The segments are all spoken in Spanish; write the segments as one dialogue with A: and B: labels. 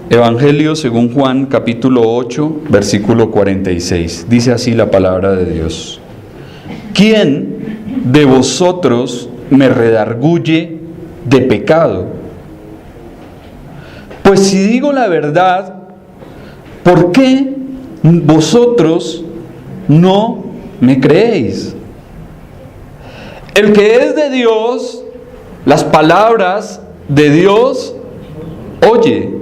A: Evangelio según Juan, capítulo 8, versículo 46. Dice así la palabra de Dios: ¿Quién de vosotros me redarguye de pecado? Pues si digo la verdad, ¿por qué vosotros no me creéis? El que es de Dios, las palabras de Dios oye.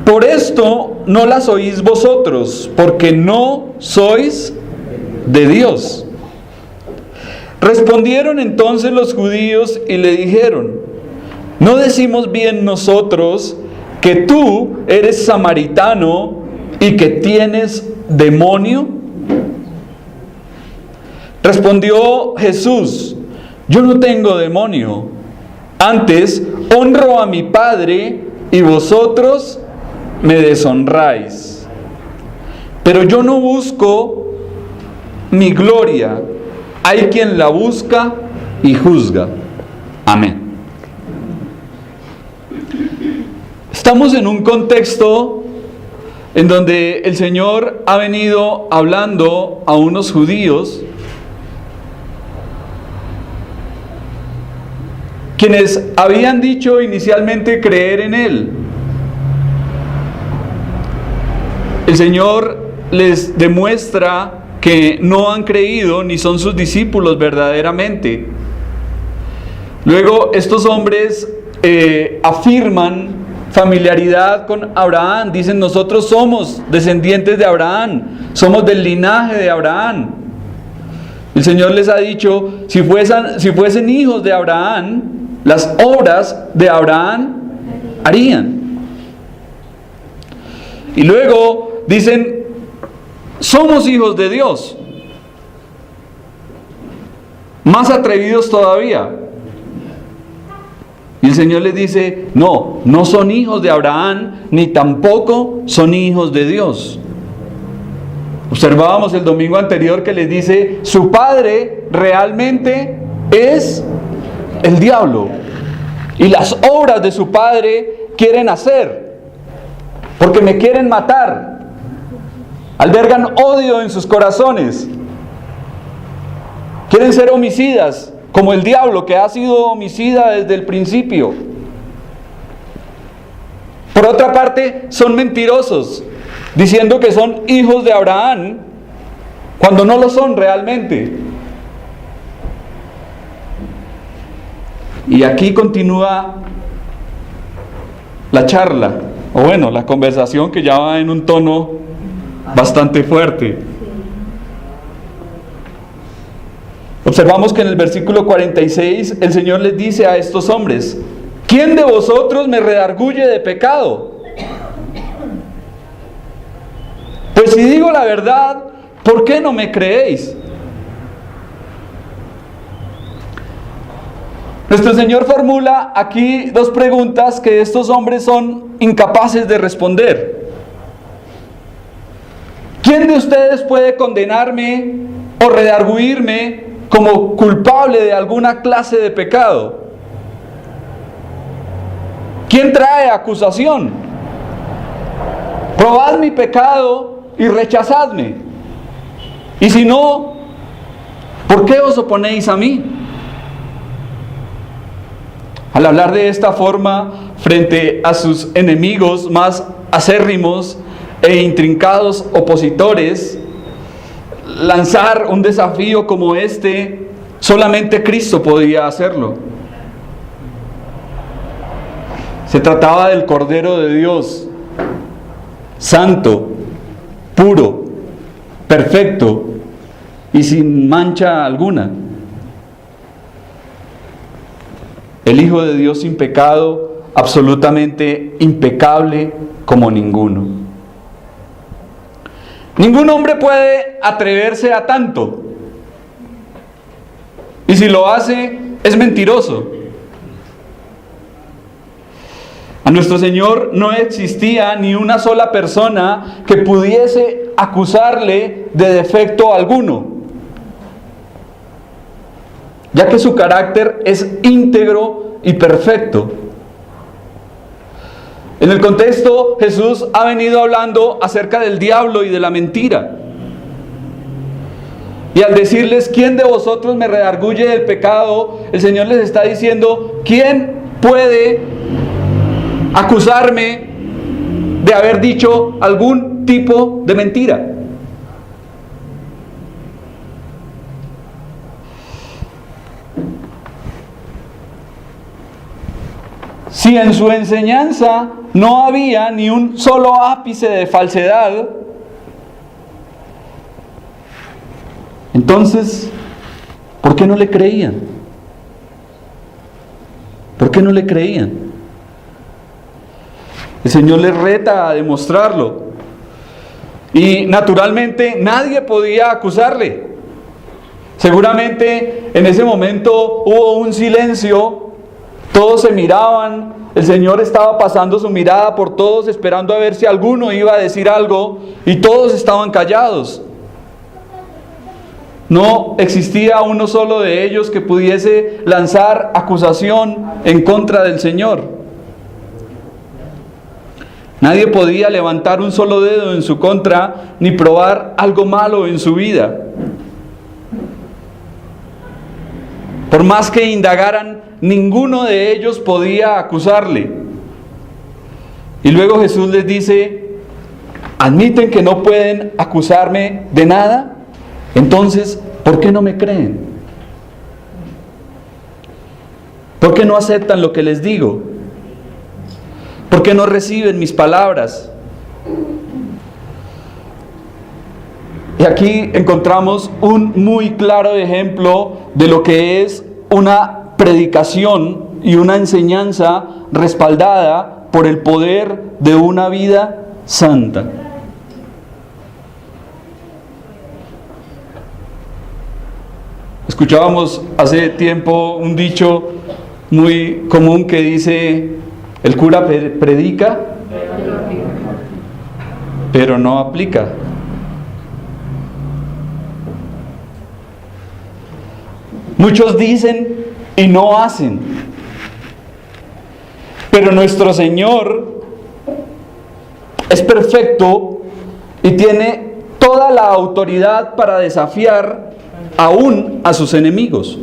A: Por esto no las oís vosotros, porque no sois de Dios. Respondieron entonces los judíos y le dijeron: ¿no decimos bien nosotros que tú eres samaritano y que tienes demonio? Respondió Jesús: yo no tengo demonio, antes honro a mi Padre y vosotros me deshonráis. Pero yo no busco mi gloria, hay quien la busca y juzga. Amén. Estamos en un contexto en donde el Señor ha venido hablando a unos judíos quienes habían dicho inicialmente creer en Él. El Señor les demuestra que no han creído ni son sus discípulos verdaderamente. Luego estos hombres afirman familiaridad con Abraham. Dicen: nosotros somos descendientes de Abraham, somos del linaje de Abraham. El Señor les ha dicho: si fuesen hijos de Abraham, las obras de Abraham harían. Y luego dicen: somos hijos de Dios. Más atrevidos todavía. Y el Señor les dice: no son hijos de Abraham, ni tampoco son hijos de Dios. Observábamos el domingo anterior que les dice: su padre realmente es el diablo, y las obras de su padre quieren hacer, porque me quieren matar. Albergan odio en sus corazones. Quieren ser homicidas, como el diablo, que ha sido homicida desde el principio. Por otra parte, son mentirosos, diciendo que son hijos de Abraham, cuando no lo son realmente. Y aquí continúa la charla, o bueno, la conversación, que ya va en un tono bastante fuerte. Observamos que en el versículo 46 el Señor les dice a estos hombres: ¿quién de vosotros me redarguye de pecado? Pues si digo la verdad, ¿por qué no me creéis? Nuestro Señor formula aquí dos preguntas que estos hombres son incapaces de responder. ¿Quién de ustedes puede condenarme o redarguirme como culpable de alguna clase de pecado? ¿Quién trae acusación? Probad mi pecado y rechazadme. Y si no, ¿por qué os oponéis a mí? Al hablar de esta forma frente a sus enemigos más acérrimos e intrincados opositores, lanzar un desafío como este, solamente Cristo podía hacerlo. Se trataba del Cordero de Dios, santo, puro, perfecto y sin mancha alguna. El Hijo de Dios sin pecado, absolutamente impecable como ninguno. Ningún hombre puede atreverse a tanto. Y si lo hace, es mentiroso. A nuestro Señor no existía ni una sola persona que pudiese acusarle de defecto alguno, ya que su carácter es íntegro y perfecto. En el contexto, Jesús ha venido hablando acerca del diablo y de la mentira. Y al decirles, ¿quién de vosotros me redarguye del pecado? El Señor les está diciendo, ¿quién puede acusarme de haber dicho algún tipo de mentira? Si en su enseñanza no había ni un solo ápice de falsedad, entonces, ¿por qué no le creían? ¿Por qué no le creían? El Señor les reta a demostrarlo. Y naturalmente nadie podía acusarle. Seguramente en ese momento hubo un silencio. Todos se miraban, el Señor estaba pasando su mirada por todos, esperando a ver si alguno iba a decir algo, y todos estaban callados. No existía uno solo de ellos que pudiese lanzar acusación en contra del Señor. Nadie podía levantar un solo dedo en su contra, ni probar algo malo en su vida. Por más que indagaran, ninguno de ellos podía acusarle. Y luego Jesús les dice, ¿admiten que no pueden acusarme de nada? Entonces, ¿por qué no me creen? ¿Por qué no aceptan lo que les digo? ¿Por qué no reciben mis palabras? Y aquí encontramos un muy claro ejemplo de lo que es una predicación y una enseñanza respaldada por el poder de una vida santa. Escuchábamos hace tiempo un dicho muy común que dice, el cura predica, pero no aplica. Muchos dicen y no hacen. Pero nuestro Señor es perfecto y tiene toda la autoridad para desafiar aún a sus enemigos.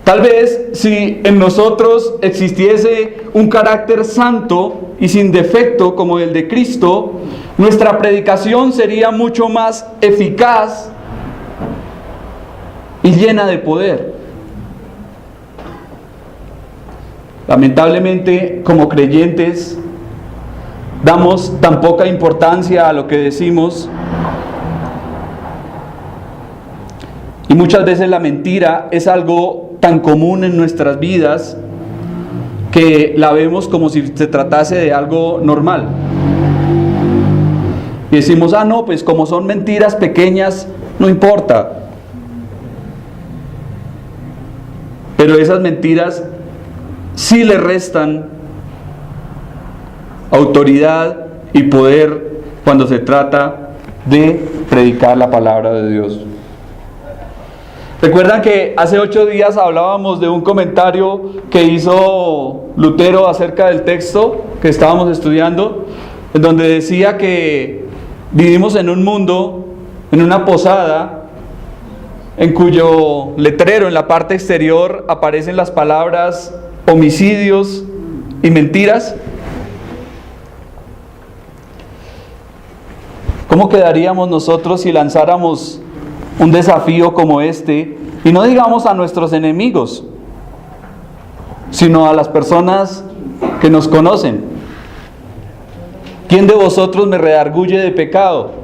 A: Tal vez si en nosotros existiese un carácter santo y sin defecto como el de Cristo, nuestra predicación sería mucho más eficaz y llena de poder. Lamentablemente, como creyentes, damos tan poca importancia a lo que decimos, y muchas veces la mentira es algo tan común en nuestras vidas que la vemos como si se tratase de algo normal. Y decimos, no, pues como son mentiras pequeñas, no importa. Pero esas mentiras sí le restan autoridad y poder cuando se trata de predicar la palabra de Dios. ¿Recuerdan que hace 8 días hablábamos de un comentario que hizo Lutero acerca del texto que estábamos estudiando, en donde decía que vivimos en un mundo, en una posada, en cuyo letrero en la parte exterior aparecen las palabras homicidios y mentiras? ¿Cómo quedaríamos nosotros si lanzáramos un desafío como este? Y no digamos a nuestros enemigos, sino a las personas que nos conocen. ¿Quién de vosotros me redarguye de pecado?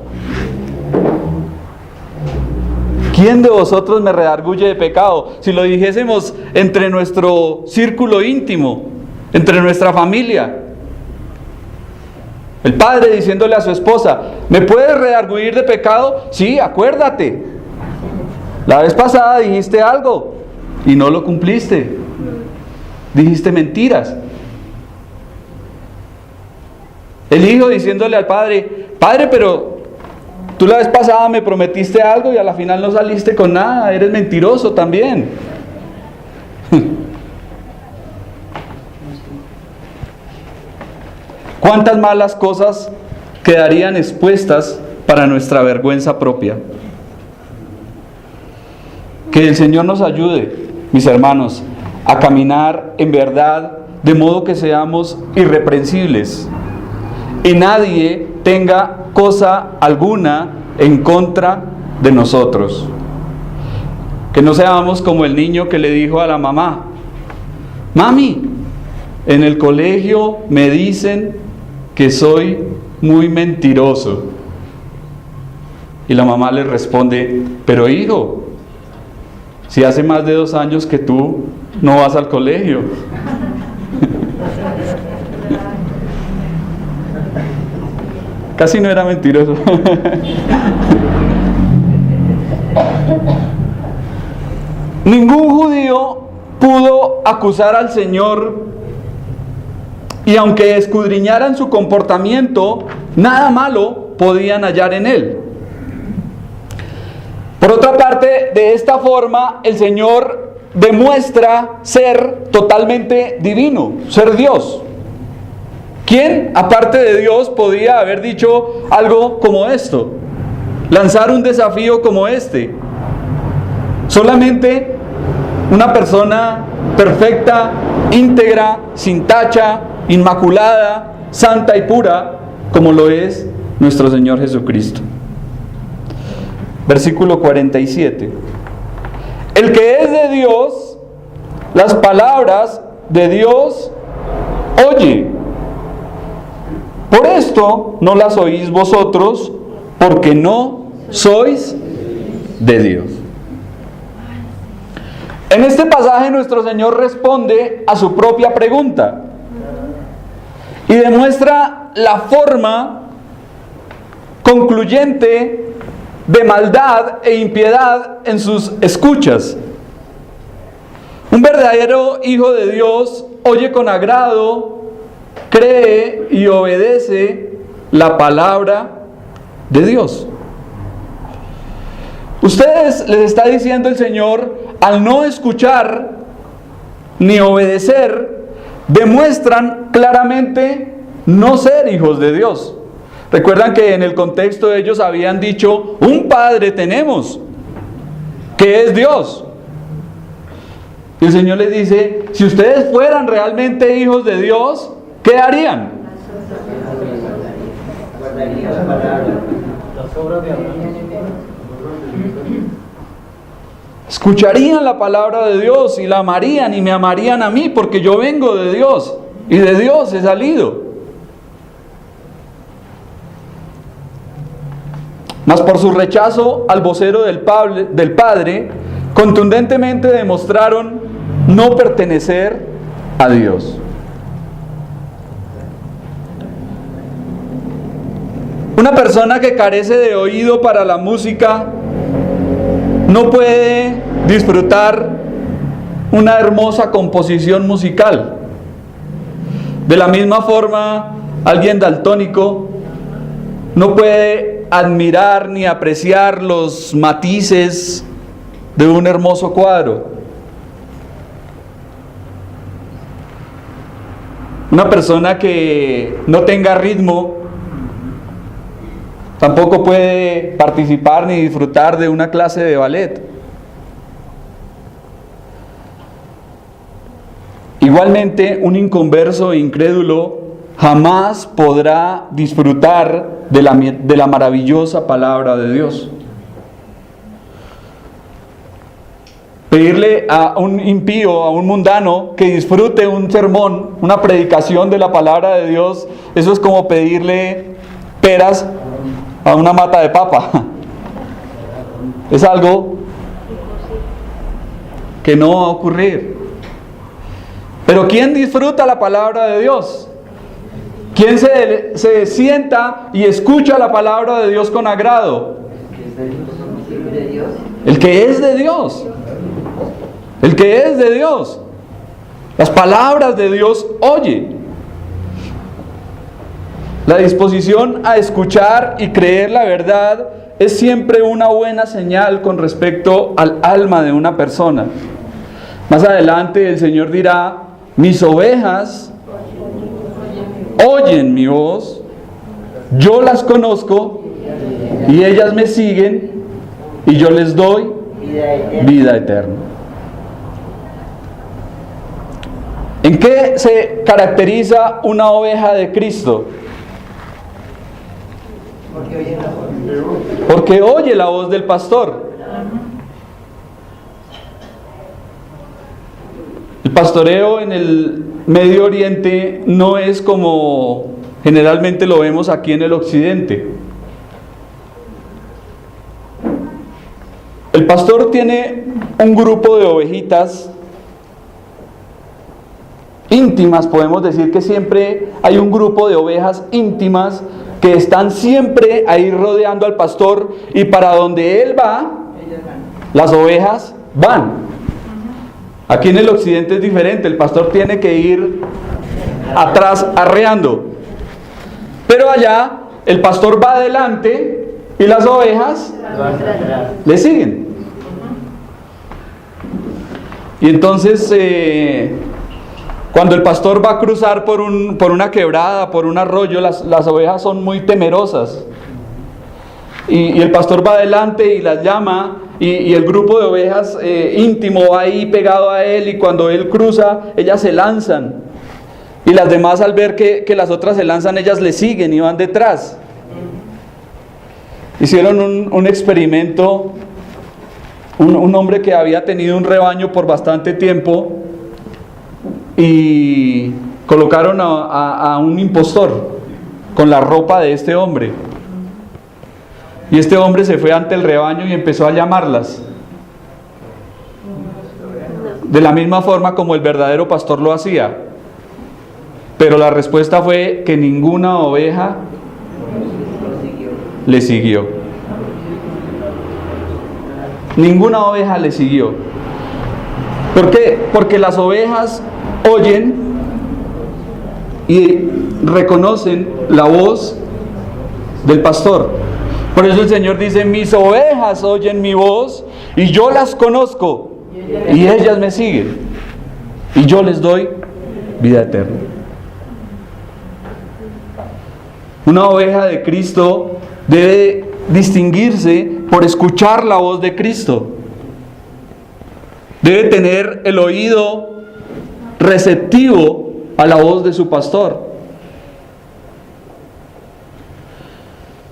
A: ¿Quién de vosotros me redarguye de pecado? Si lo dijésemos entre nuestro círculo íntimo, entre nuestra familia. El padre diciéndole a su esposa, ¿me puedes redarguir de pecado? Sí, acuérdate. La vez pasada dijiste algo y no lo cumpliste. Dijiste mentiras. El hijo diciéndole al padre, padre, pero tú la vez pasada me prometiste algo y a la final no saliste con nada, eres mentiroso también. ¿Cuántas malas cosas quedarían expuestas para nuestra vergüenza propia? Que el Señor nos ayude, mis hermanos, a caminar en verdad, de modo que seamos irreprensibles y nadie tenga cosa alguna en contra de nosotros. Que no seamos como el niño que le dijo a la mamá: mami, en el colegio me dicen que soy muy mentiroso. Y la mamá le responde: pero hijo, si hace más de 2 años que tú no vas al colegio. Casi no era mentiroso. Ningún judío pudo acusar al Señor, y aunque escudriñaran su comportamiento, nada malo podían hallar en él. Por otra parte, de esta forma, el Señor demuestra ser totalmente divino, ser Dios. ¿Quién, aparte de Dios, podía haber dicho algo como esto? Lanzar un desafío como este. Solamente una persona perfecta, íntegra, sin tacha, inmaculada, santa y pura, como lo es nuestro Señor Jesucristo. Versículo 47. El que es de Dios, las palabras de Dios oye. Por esto no las oís vosotros, porque no sois de Dios. En este pasaje nuestro Señor responde a su propia pregunta y demuestra la forma concluyente de maldad e impiedad en sus escuchas. Un verdadero hijo de Dios oye con agrado, cree y obedece la palabra de Dios. Ustedes, les está diciendo el Señor, al no escuchar ni obedecer, demuestran claramente no ser hijos de Dios. Recuerdan que en el contexto ellos habían dicho: un Padre tenemos, que es Dios. Y el Señor les dice: si ustedes fueran realmente hijos de Dios, ¿qué harían? Escucharían la palabra de Dios y la amarían y me amarían a mí, porque yo vengo de Dios y de Dios he salido. Mas por su rechazo al vocero del Padre, contundentemente demostraron no pertenecer a Dios. Una persona que carece de oído para la música no puede disfrutar una hermosa composición musical. De la misma forma, alguien daltónico no puede admirar ni apreciar los matices de un hermoso cuadro. Una persona que no tenga ritmo tampoco puede participar ni disfrutar de una clase de ballet. Igualmente, un inconverso e incrédulo jamás podrá disfrutar de la maravillosa palabra de Dios. Pedirle a un impío, a un mundano, que disfrute un sermón, una predicación de la palabra de Dios, eso es como pedirle peras a una mata de papa. Es algo que no va a ocurrir. Pero ¿quién disfruta la palabra de Dios? ¿Quién se sienta y escucha la palabra de Dios con agrado? El que es de Dios. El que es de Dios. Las palabras de Dios oye. La disposición a escuchar y creer la verdad es siempre una buena señal con respecto al alma de una persona. Más adelante el Señor dirá: mis ovejas oyen mi voz, yo las conozco y ellas me siguen y yo les doy vida eterna. ¿En qué se caracteriza una oveja de Cristo? Porque oye la voz del pastor. El pastoreo en el Medio Oriente no es como generalmente lo vemos aquí en el Occidente. El pastor tiene un grupo de ovejitas íntimas, podemos decir que siempre hay un grupo de ovejas íntimas que están siempre ahí rodeando al pastor, y para donde él va, las ovejas van. Aquí en el occidente es diferente, el pastor tiene que ir atrás arreando, pero allá el pastor va adelante y las ovejas le siguen. Y entonces cuando el pastor va a cruzar por una quebrada, por un arroyo, las ovejas son muy temerosas. Y el pastor va adelante y las llama, y el grupo de ovejas íntimo va ahí pegado a él, y cuando él cruza, ellas se lanzan. Y las demás, al ver que las otras se lanzan, ellas le siguen y van detrás. Hicieron un experimento, un hombre que había tenido un rebaño por bastante tiempo, y colocaron a un impostor con la ropa de este hombre. Y este hombre se fue ante el rebaño y empezó a llamarlas, de la misma forma como el verdadero pastor lo hacía. Pero la respuesta fue que ninguna oveja le siguió. Ninguna oveja le siguió. ¿Por qué? Porque las ovejas oyen y reconocen la voz del pastor. Por eso el Señor dice: mis ovejas oyen mi voz y yo las conozco y ellas me siguen y yo les doy vida eterna. Una oveja de Cristo debe distinguirse por escuchar la voz de Cristo. Debe tener el oído receptivo a la voz de su pastor.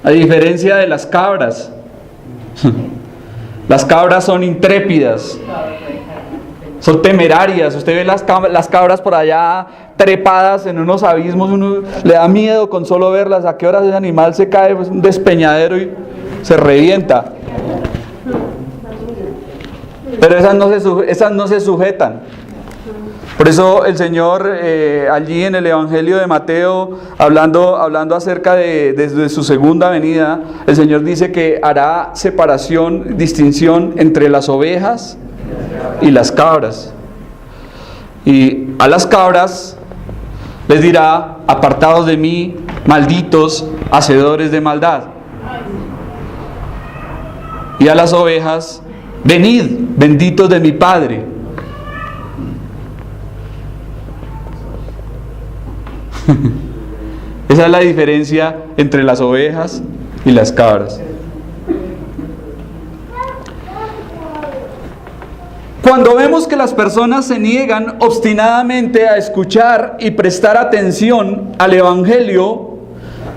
A: A diferencia de las cabras, las cabras son intrépidas, son temerarias. Usted ve las cabras por allá trepadas en unos abismos, uno le da miedo con solo verlas. A qué horas ese animal se cae, pues un despeñadero y se revienta. Pero esas no se sujetan. Por eso el Señor allí en el Evangelio de Mateo, hablando acerca de su segunda venida, el Señor dice que hará separación, distinción entre las ovejas y las cabras. Y a las cabras les dirá: apartados de mí, malditos, hacedores de maldad. Y a las ovejas: venid, benditos de mi Padre. Esa es la diferencia entre las ovejas y las cabras. Cuando vemos que las personas se niegan obstinadamente a escuchar y prestar atención al Evangelio,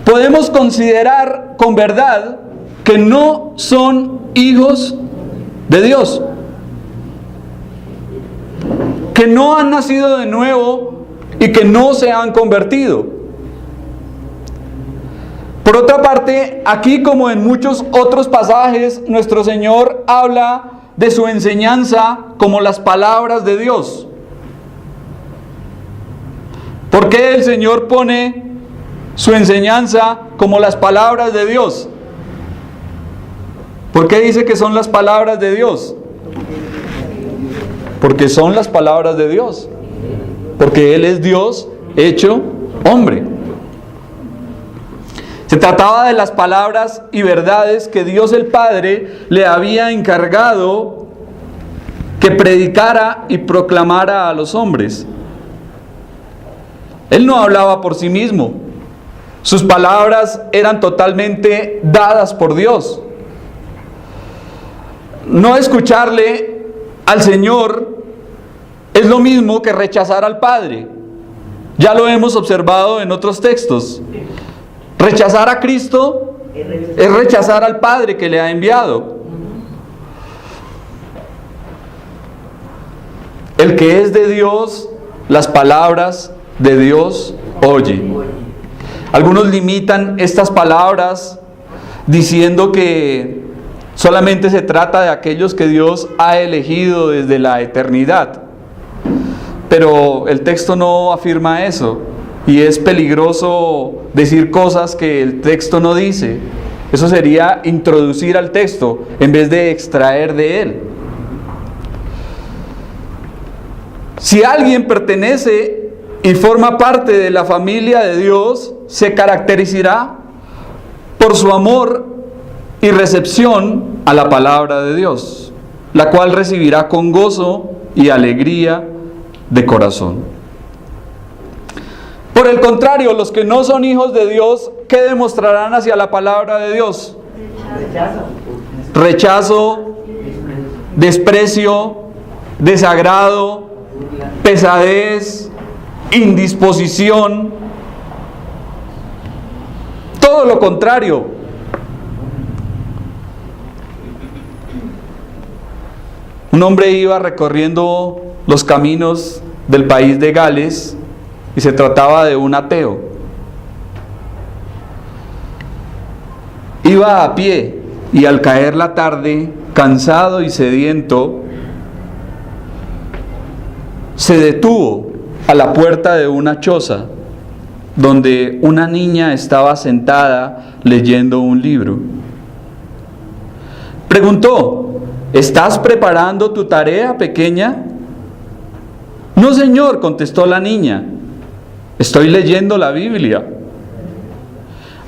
A: podemos considerar con verdad que no son hijos de Dios, que no han nacido de nuevo y que no se han convertido. Por otra parte, aquí como en muchos otros pasajes, nuestro Señor habla de su enseñanza como las palabras de Dios. ¿Por qué el Señor pone su enseñanza como las palabras de Dios? ¿Por qué dice que son las palabras de Dios? Porque son las palabras de Dios. Porque Él es Dios hecho hombre. Se trataba de las palabras y verdades que Dios el Padre le había encargado que predicara y proclamara a los hombres. Él no hablaba por sí mismo. Sus palabras eran totalmente dadas por Dios. No escucharle al Señor es lo mismo que rechazar al Padre. Ya lo hemos observado en otros textos. Rechazar a Cristo es rechazar al Padre que le ha enviado. El que es de Dios, las palabras de Dios oye. Algunos limitan estas palabras diciendo que solamente se trata de aquellos que Dios ha elegido desde la eternidad. Pero el texto no afirma eso, y es peligroso decir cosas que el texto no dice. Eso sería introducir al texto en vez de extraer de él. Si alguien pertenece y forma parte de la familia de Dios, se caracterizará por su amor y recepción a la palabra de Dios, la cual recibirá con gozo y alegría de corazón. Por el contrario, los que no son hijos de Dios, ¿qué demostrarán hacia la palabra de Dios? Rechazo, desprecio, desagrado, pesadez, indisposición, todo lo contrario. Un hombre iba recorriendo los caminos del país de Gales y se trataba de un ateo. Iba a pie y al caer la tarde, cansado y sediento, se detuvo a la puerta de una choza donde una niña estaba sentada leyendo un libro. Preguntó: ¿estás preparando tu tarea, pequeña? No, señor, contestó la niña. Estoy leyendo la Biblia.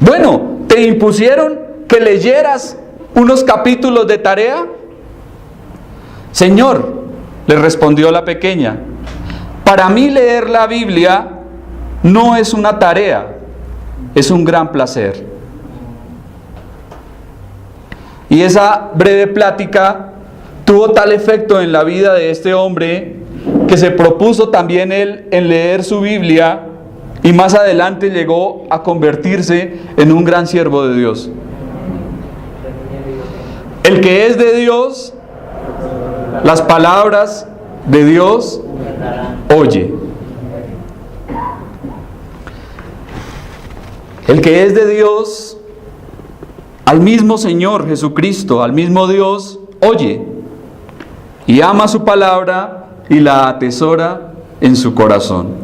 A: Bueno, ¿te impusieron que leyeras unos capítulos de tarea? Señor, le respondió la pequeña, para mí leer la Biblia no es una tarea, es un gran placer. Y esa breve plática tuvo tal efecto en la vida de este hombre que se propuso también él en leer su Biblia y más adelante llegó a convertirse en un gran siervo de Dios. El que es de Dios, las palabras de Dios oye. El que es de Dios, al mismo Señor Jesucristo, al mismo Dios, oye y ama su palabra y la atesora en su corazón.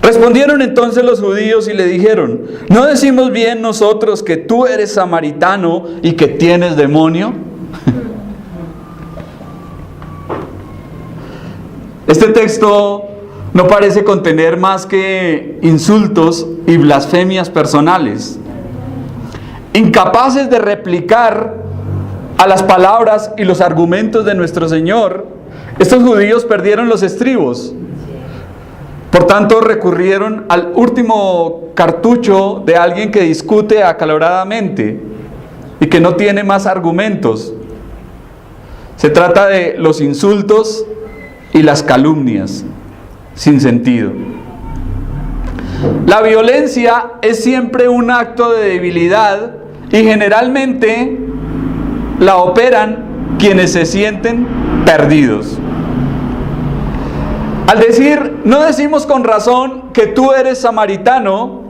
A: Respondieron entonces los judíos y le dijeron: ¿no decimos bien nosotros que tú eres samaritano y que tienes demonio? Este texto no parece contener más que insultos y blasfemias personales. Incapaces de replicar a las palabras y los argumentos de nuestro Señor, estos judíos perdieron los estribos. Por tanto, recurrieron al último cartucho de alguien que discute acaloradamente y que no tiene más argumentos. Se trata de los insultos y las calumnias sin sentido. La violencia es siempre un acto de debilidad y generalmente la operan quienes se sienten perdidos. Al decir, no decimos con razón que tú eres samaritano,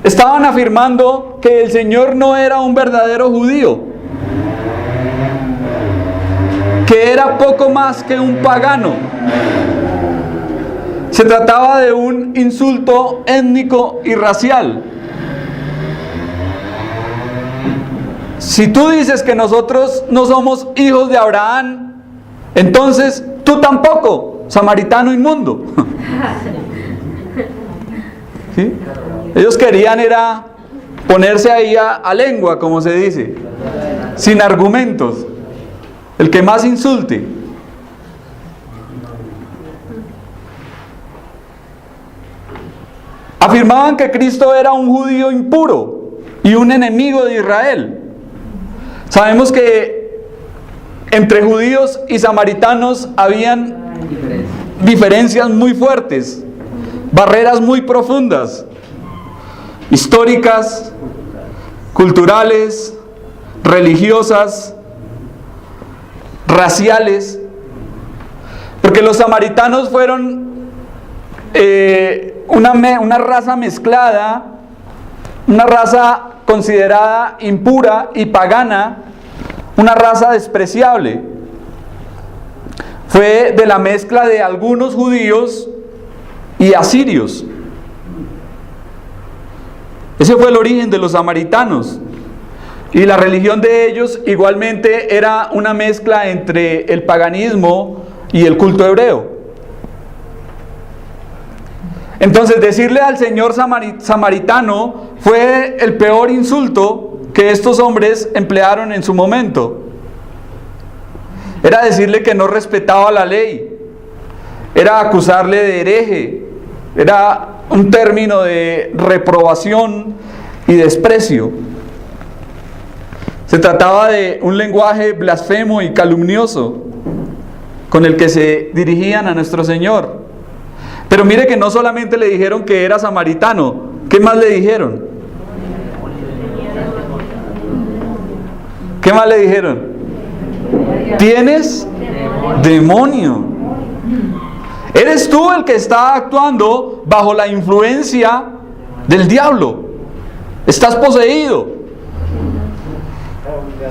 A: estaban afirmando que el Señor no era un verdadero judío, que era poco más que un pagano. Se trataba de un insulto étnico y racial. Si tú dices que nosotros no somos hijos de Abraham, entonces tú tampoco, samaritano inmundo. ¿Sí? Ellos querían era ponerse ahí a lengua, como se dice, sin argumentos. el que más insulte. Afirmaban que Cristo era un judío impuro y un enemigo de Israel. Sabemos que entre judíos y samaritanos habían diferencias muy fuertes, barreras muy profundas, históricas, culturales, religiosas, raciales, porque los samaritanos fueron una raza mezclada, una raza considerada impura y pagana, una raza despreciable. Fue de la mezcla de algunos judíos y asirios. Ese fue el origen de los samaritanos. Y la religión de ellos igualmente era una mezcla entre el paganismo y el culto hebreo. Entonces, decirle al señor samaritano fue el peor insulto que estos hombres emplearon en su momento. Era decirle que no respetaba la ley, era acusarle de hereje, era un término de reprobación y desprecio. Se trataba de un lenguaje blasfemo y calumnioso con el que se dirigían a nuestro Señor. Pero mire que no solamente le dijeron que era samaritano, ¿qué más le dijeron? ¿Qué más le dijeron? Tienes demonio. Eres tú el que está actuando bajo la influencia del diablo. Estás poseído.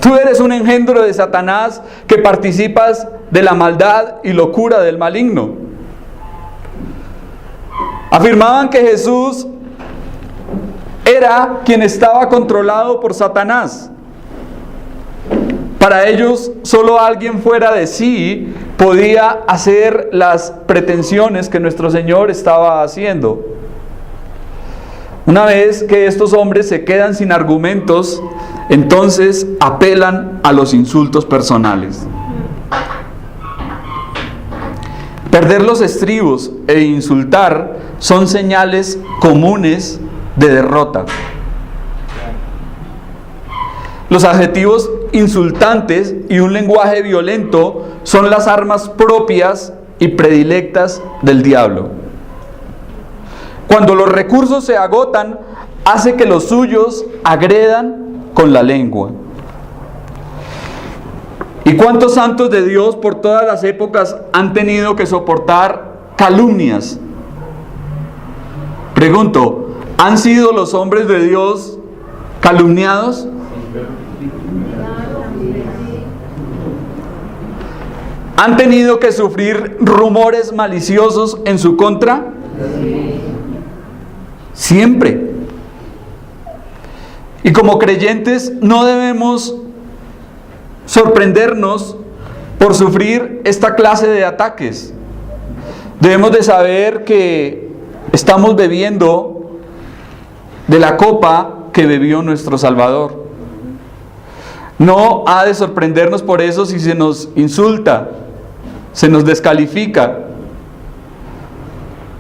A: Tú eres un engendro de Satanás que participas de la maldad y locura del maligno. Afirmaban que Jesús era quien estaba controlado por Satanás. Para ellos, solo alguien fuera de sí podía hacer las pretensiones que nuestro Señor estaba haciendo. Una vez que estos hombres se quedan sin argumentos, entonces apelan a los insultos personales. Perder los estribos e insultar son señales comunes de derrota. Los adjetivos insultantes y un lenguaje violento son las armas propias y predilectas del diablo. Cuando los recursos se agotan, hace que los suyos agredan con la lengua. ¿Y cuántos santos de Dios por todas las épocas han tenido que soportar calumnias? Pregunto, ¿han sido los hombres de Dios calumniados? ¿Han tenido que sufrir rumores maliciosos en su contra? Siempre. Y como creyentes no debemos sorprendernos por sufrir esta clase de ataques. Debemos de saber que estamos bebiendo de la copa que bebió nuestro Salvador. No ha de sorprendernos por eso si se nos insulta, se nos descalifica.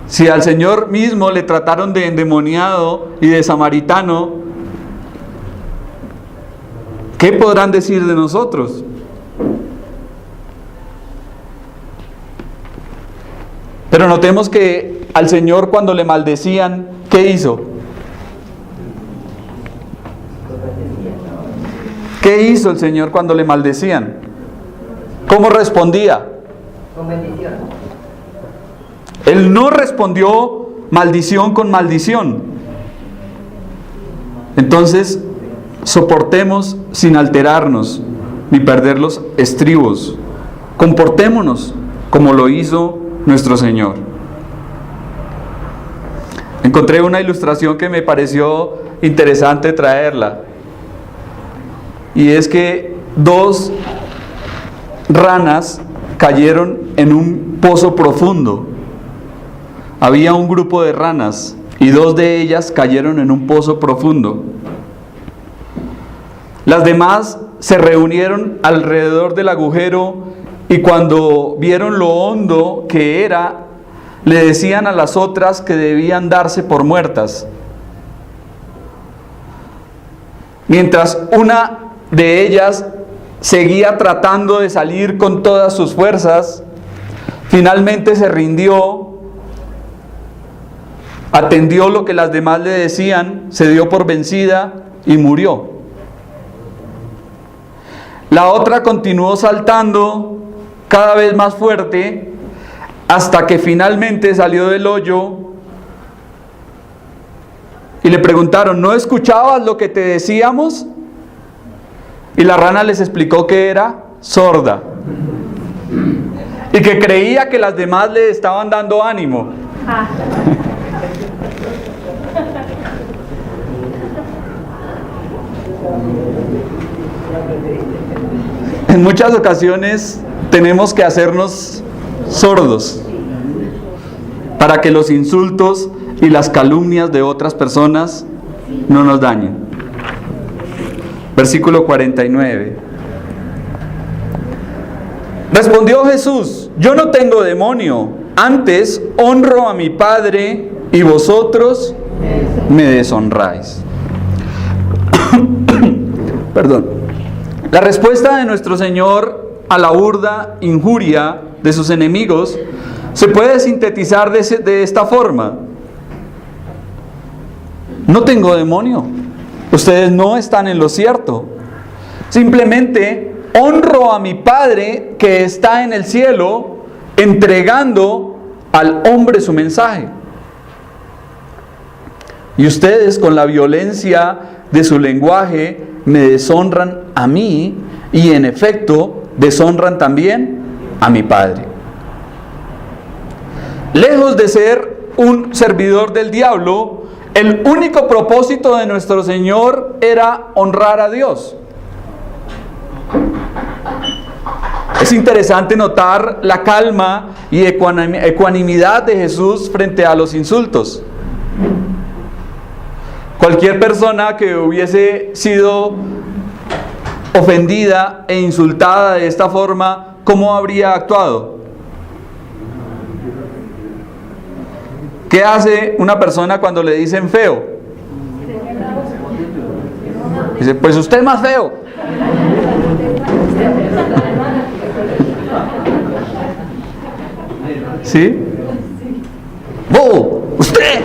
A: Si al Señor mismo le trataron de endemoniado y de samaritano, ¿qué podrán decir de nosotros? Pero notemos que al Señor cuando le maldecían, ¿qué hizo? ¿Qué hizo el Señor cuando le maldecían? ¿Cómo respondía?
B: Con bendición.
A: Él no respondió maldición con maldición. Entonces, soportemos sin alterarnos ni perder los estribos. Comportémonos como lo hizo nuestro Señor. Encontré una ilustración que me pareció interesante traerla. Y es que dos ranas cayeron en un pozo profundo. Había un grupo de ranas y dos de ellas cayeron en un pozo profundo. Las demás se reunieron alrededor del agujero y cuando vieron lo hondo que era, le decían a las otras que debían darse por muertas. Mientras una de ellas seguía tratando de salir con todas sus fuerzas, finalmente se rindió, atendió lo que las demás le decían, se dio por vencida y murió. La otra continuó saltando cada vez más fuerte hasta que finalmente salió del hoyo y le preguntaron: ¿no escuchabas lo que te decíamos? Y la rana les explicó que era sorda y que creía que las demás le estaban dando ánimo. En muchas ocasiones tenemos que hacernos sordos para que los insultos y las calumnias de otras personas no nos dañen. Versículo 49. Respondió Jesús: yo no tengo demonio, antes honro a mi Padre y vosotros me deshonráis. Perdón. La respuesta de nuestro Señor a la burda injuria de sus enemigos se puede sintetizar de esta forma: no tengo demonio, ustedes no están en lo cierto, simplemente honro a mi Padre que está en el cielo, entregando al hombre su mensaje. Y ustedes, con la violencia de su lenguaje, me deshonran a mí y en efecto deshonran también a mi Padre. Lejos de ser un servidor del diablo, el único propósito de nuestro Señor era honrar a Dios. Es interesante notar la calma y ecuanimidad de Jesús frente a los insultos. Cualquier persona que hubiese sido ofendida e insultada de esta forma, ¿cómo habría actuado? ¿Qué hace una persona cuando le dicen feo? Dice: pues usted es más feo. ¿Sí? ¡Bobo! ¡Usted!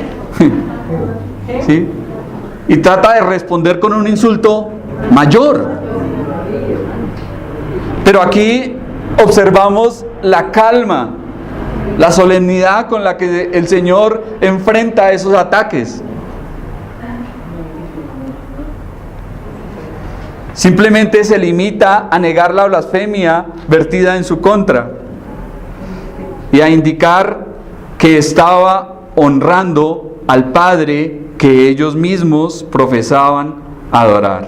A: ¿Sí? Y trata de responder con un insulto mayor. Pero aquí observamos la calma, la solemnidad con la que el Señor enfrenta esos ataques. Simplemente se limita a negar la blasfemia vertida en su contra y a indicar que estaba honrando al Padre que ellos mismos profesaban adorar.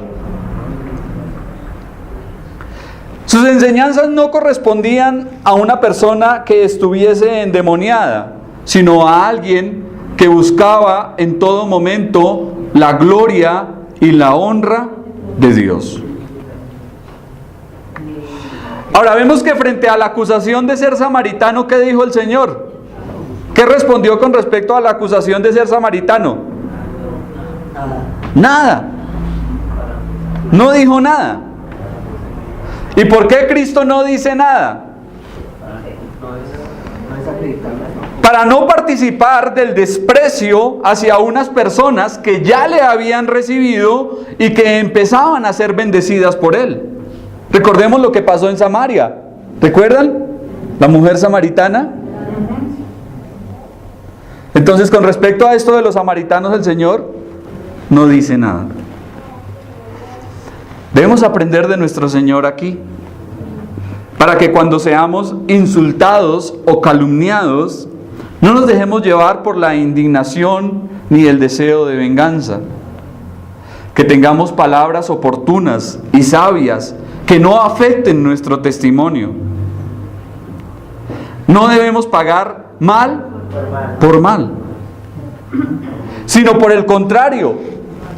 A: Sus enseñanzas no correspondían a una persona que estuviese endemoniada, sino a alguien que buscaba en todo momento la gloria y la honra de Dios. Ahora vemos que frente a la acusación de ser samaritano, ¿qué dijo el Señor? ¿Qué respondió con respecto a la acusación de ser samaritano? Nada. No dijo nada. ¿Y por qué Cristo no dice nada? Para no participar del desprecio hacia unas personas que ya le habían recibido y que empezaban a ser bendecidas por Él. Recordemos lo que pasó en Samaria. ¿Recuerdan? La mujer samaritana. Entonces, con respecto a esto de los samaritanos, el Señor no dice nada. Debemos aprender de nuestro Señor aquí, para que cuando seamos insultados o calumniados, no nos dejemos llevar por la indignación ni el deseo de venganza. Que tengamos palabras oportunas y sabias que no afecten nuestro testimonio. No debemos pagar mal por mal, sino por el contrario,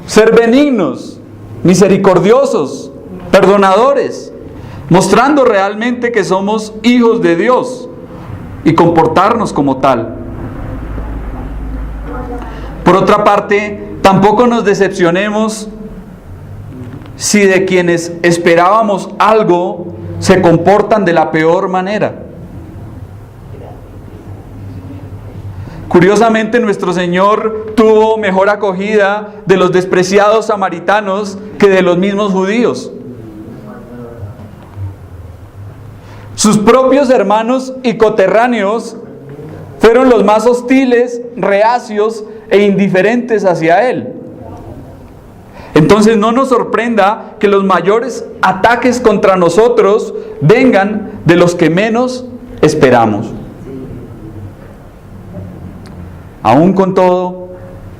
A: ser benignos, misericordiosos, perdonadores, mostrando realmente que somos hijos de Dios y comportarnos como tal. Por otra parte, tampoco nos decepcionemos si de quienes esperábamos algo se comportan de la peor manera. Curiosamente, nuestro Señor tuvo mejor acogida de los despreciados samaritanos que de los mismos judíos. Sus propios hermanos y coterráneos fueron los más hostiles, reacios e indiferentes hacia Él. Entonces no nos sorprenda que los mayores ataques contra nosotros vengan de los que menos esperamos. Aún con todo,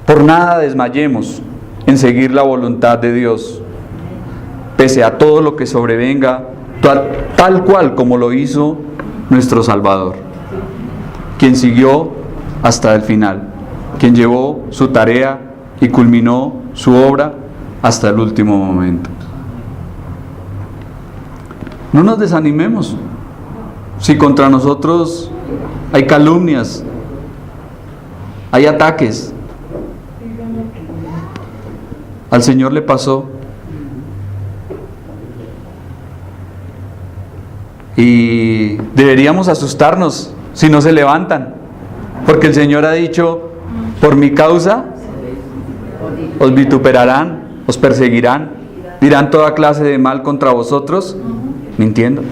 A: por nada desmayemos en seguir la voluntad de Dios, pese a todo lo que sobrevenga, tal cual como lo hizo nuestro Salvador, quien siguió hasta el final, quien llevó su tarea y culminó su obra hasta el último momento. No nos desanimemos si contra nosotros hay calumnias, hay ataques. Al Señor le pasó. Y deberíamos asustarnos si no se levantan, porque el Señor ha dicho: por mi causa os vituperarán, os perseguirán, dirán toda clase de mal contra vosotros, mintiendo.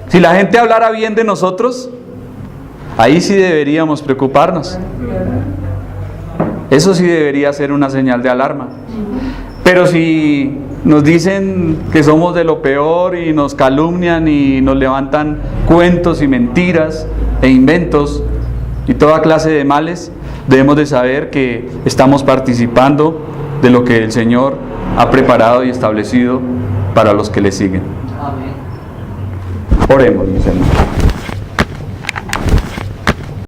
A: Si la gente hablara bien de nosotros, ahí sí deberíamos preocuparnos. Eso sí debería ser una señal de alarma. Pero si nos dicen que somos de lo peor y nos calumnian y nos levantan cuentos y mentiras e inventos y toda clase de males, debemos de saber que estamos participando de lo que el Señor ha preparado y establecido para los que le siguen. Oremos, mis hermanos.